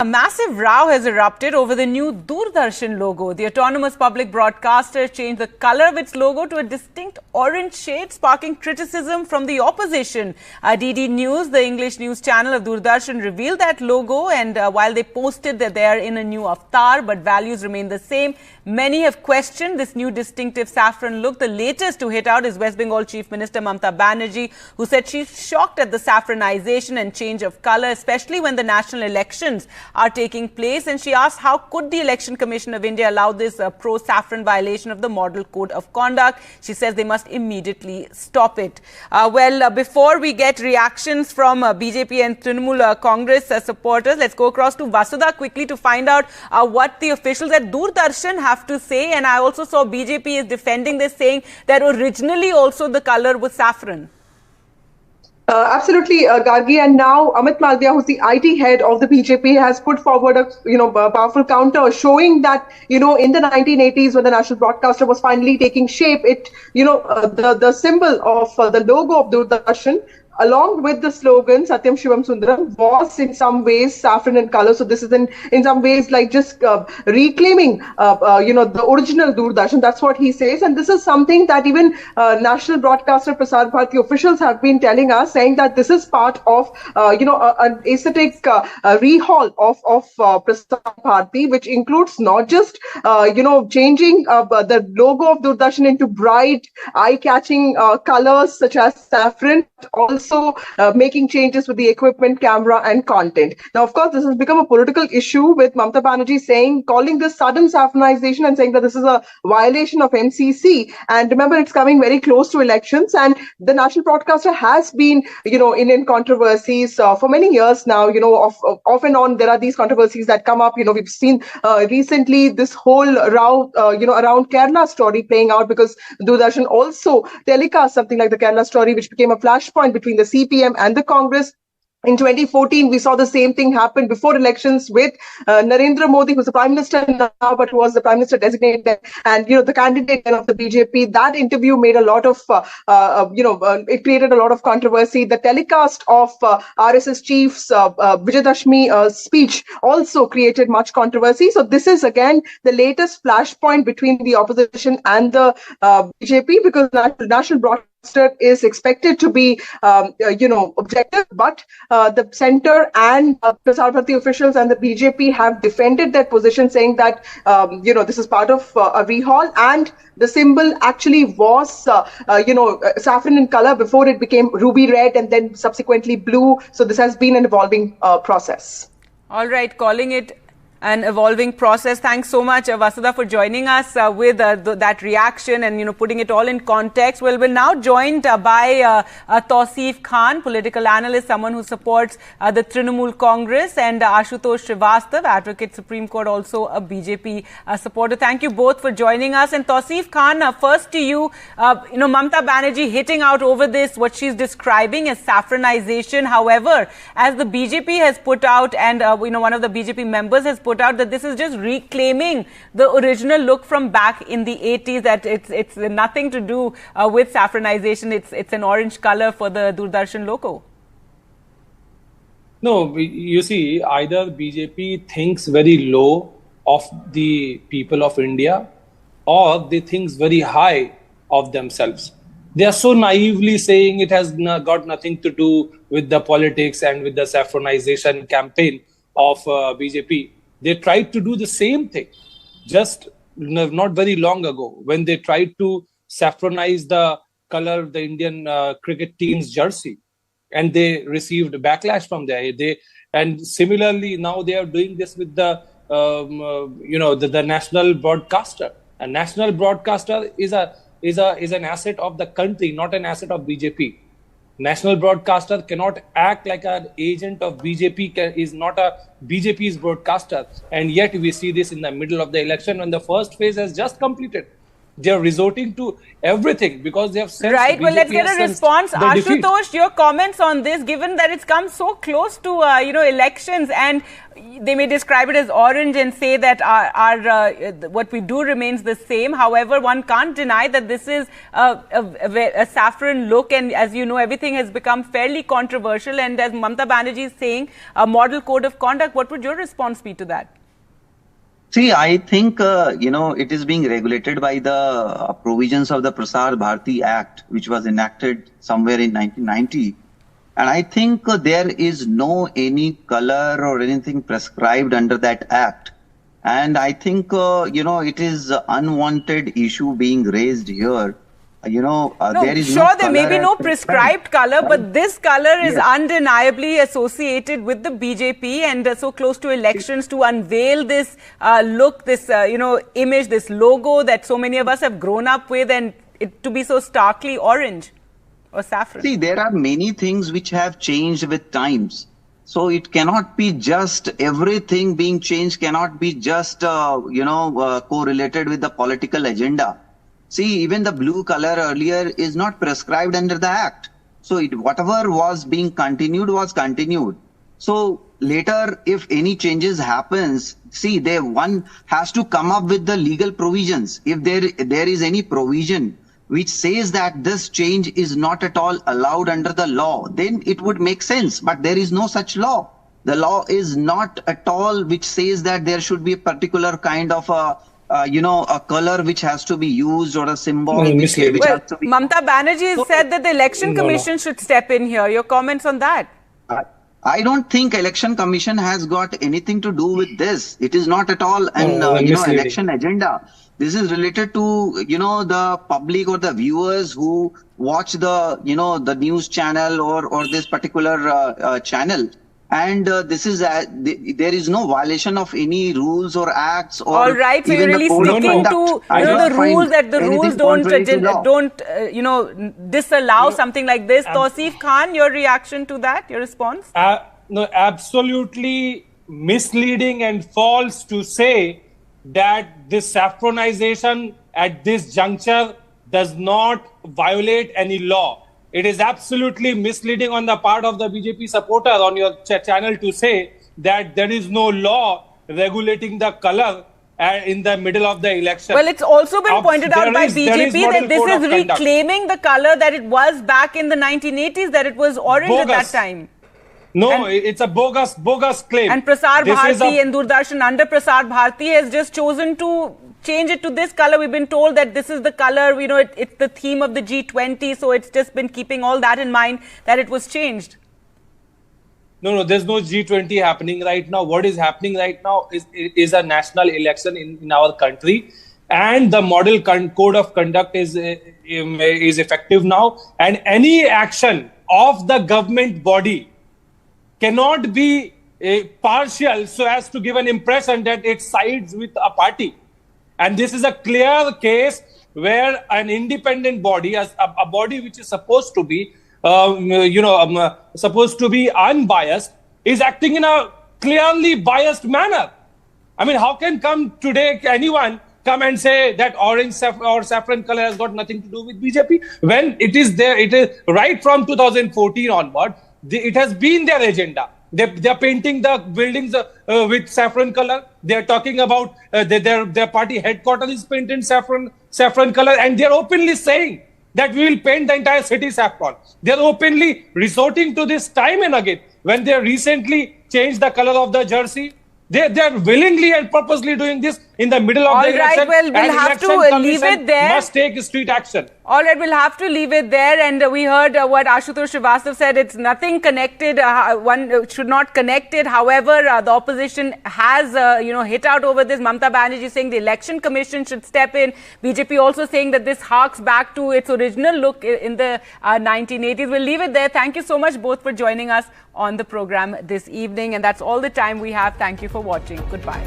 A massive row has erupted over the new Doordarshan logo. The autonomous public broadcaster changed the color of its logo to a distinct orange shade, sparking criticism from the opposition. DD News, the English news channel of Doordarshan, revealed that logo, and while they posted that they are in a new avatar, but values remain the same, many have questioned this new distinctive saffron look. The latest to hit out is West Bengal Chief Minister Mamata Banerjee, who said she's shocked at the saffronization and change of color, especially when the national elections are taking place, and she asked how could the Election Commission of India allow this pro-saffron violation of the Model Code of Conduct. She says they must immediately stop it. Before we get reactions from BJP and Trinamool Congress supporters, let's go across to Vasudha quickly to find out what the officials at Doordarshan have to say. And I also saw BJP is defending this, saying that originally also the color was saffron. Absolutely, Gargi, and now Amit Malviya, who's the IT head of the BJP, has put forward a powerful counter, showing that in the 1980s, when the national broadcaster was finally taking shape, the symbol of the logo of Doordarshan, along with the slogan Satyam Shivam Sundaram, was in some ways saffron in color. So this is in some ways like just reclaiming the original Doordarshan. That's what he says, and this is something that even national broadcaster Prasar Bharati officials have been telling us, saying that this is part of an aesthetic rehaul of Prasar Bharati, which includes not just changing the logo of Doordarshan into bright, eye-catching colors such as saffron, also making changes with the equipment, camera and content. Now, of course, this has become a political issue, with Mamata Banerjee calling this sudden saffronization and saying that this is a violation of MCC. And remember, it's coming very close to elections, and the national broadcaster has been, in controversies for many years now. Off and on, there are these controversies that come up. We've seen recently this whole row, around Kerala story playing out, because Doordarshan also telecast something like the Kerala story, which became a flashpoint between the CPM and the Congress. In 2014, we saw the same thing happen before elections with Narendra Modi, who's the Prime Minister now, but who was the Prime Minister designated, and the candidate of the BJP. That interview made a lot of, it created a lot of controversy. The telecast of RSS chief's Vijayadashmi speech also created much controversy. So this is again the latest flashpoint between the opposition and the BJP, because national broadcasting is expected to be, objective, but the centre and Prasar Bharati officials and the BJP have defended their position, saying that, this is part of a rehaul, and the symbol actually was, saffron in color before it became ruby red and then subsequently blue. So this has been an evolving process. All right, calling it an evolving process. Thanks so much, Vasudha, for joining us with that reaction and putting it all in context. Well, we're now joined by Tausif Khan, political analyst, someone who supports the Trinamool Congress, and Ashutosh Srivastava, advocate Supreme Court, also a BJP supporter. Thank you both for joining us. And Tausif Khan, first to you, Mamata Banerjee hitting out over this, what she's describing as saffronization. However, as the BJP has put out, and one of the BJP members has put out, that this is just reclaiming the original look from back in the 80s, that it's nothing to do with saffronization. It's an orange color for the Doordarshan logo. No, you see, either BJP thinks very low of the people of India, or they think very high of themselves. They are so naively saying it has got nothing to do with the politics and with the saffronization campaign of BJP. They tried to do the same thing just not very long ago, when they tried to saffronize the color of the Indian cricket team's jersey, and they received backlash from there. And similarly, now they are doing this with the the national broadcaster. A national broadcaster is an asset of the country, not an asset of BJP. National broadcaster cannot act like an agent of BJP, is not a BJP's broadcaster. And yet we see this in the middle of the election, when the first phase has just completed. They are resorting to everything because they have sensed Right. Well, let's BJP get has a sensed response. the defeat. Ashutosh, your comments on this, given that it's come so close to, elections, and they may describe it as orange and say that what we do remains the same. However, one can't deny that this is a saffron look, and as you know, everything has become fairly controversial. And as Mamata Banerjee is saying, a model code of conduct. What would your response be to that? See, I think, it is being regulated by the provisions of the Prasar Bharati Act, which was enacted somewhere in 1990. And I think there is no any color or anything prescribed under that act. And I think, it is unwanted issue being raised here. There is sure, no there may color be no as prescribed color, but this color is undeniably associated with the BJP, and so close to elections, to unveil this look, this image, this logo that so many of us have grown up with, and it to be so starkly orange or saffron. See, there are many things which have changed with times. So it cannot be just everything being changed cannot be just correlated with the political agenda. See, even the blue color earlier is not prescribed under the act. So whatever was being continued was continued. So later, if any changes happens, see, one has to come up with the legal provisions. If there is any provision which says that this change is not at all allowed under the law, then it would make sense. But there is no such law. The law is not at all which says that there should be a particular kind of a color which has to be used or a symbol which has to be... Mamata Banerjee said that the Election Commission should step in here. Your comments on that? I don't think Election Commission has got anything to do with this. It is not at all an election agenda. This is related to, the public or the viewers who watch the, the news channel or this particular channel. And this is there is no violation of any rules or acts. Or all right, so you're really sticking to the rules, that the rules don't disallow something like this. Tausif Khan, your reaction to that, your response? No, absolutely misleading and false to say that this saffronization at this juncture does not violate any law. It is absolutely misleading on the part of the BJP supporter on your channel to say that there is no law regulating the color in the middle of the election. Well, it's also been pointed out by BJP that this is reclaiming the color that it was back in the 1980s, that it was orange at that time. No, it's a bogus claim. And Prasar Bharati and Doordarshan under Prasar Bharati has just chosen to change it to this color. We've been told that this is the color, it's the theme of the G20. So it's just been keeping all that in mind that it was changed. No, there's no G20 happening right now. What is happening right now is a national election in our country. And the model code of conduct is effective now. And any action of the government body cannot be partial so as to give an impression that it sides with a party. And this is a clear case where an independent body, a body which is supposed to be, unbiased, is acting in a clearly biased manner. I mean, how can anyone come and say that orange or saffron color has got nothing to do with BJP when it is there? It is right from 2014 onward. It has been their agenda. They're painting the buildings with saffron color. They're talking about their party headquarters is painted saffron color, and they're openly saying that we will paint the entire city saffron. They're openly resorting to this time and again. When they recently changed the color of the jersey, they're willingly and purposely doing this in the middle of the election. All right, well, we'll have to leave it there. Must take street action. All right, we'll have to leave it there. And we heard what Ashutosh Srivastava said. It's nothing connected. One should not connect it. However, the opposition has, hit out over this. Mamata Banerjee saying the Election Commission should step in. BJP also saying that this harks back to its original look in the 1980s. We'll leave it there. Thank you so much both for joining us on the program this evening. And that's all the time we have. Thank you for watching. Goodbye.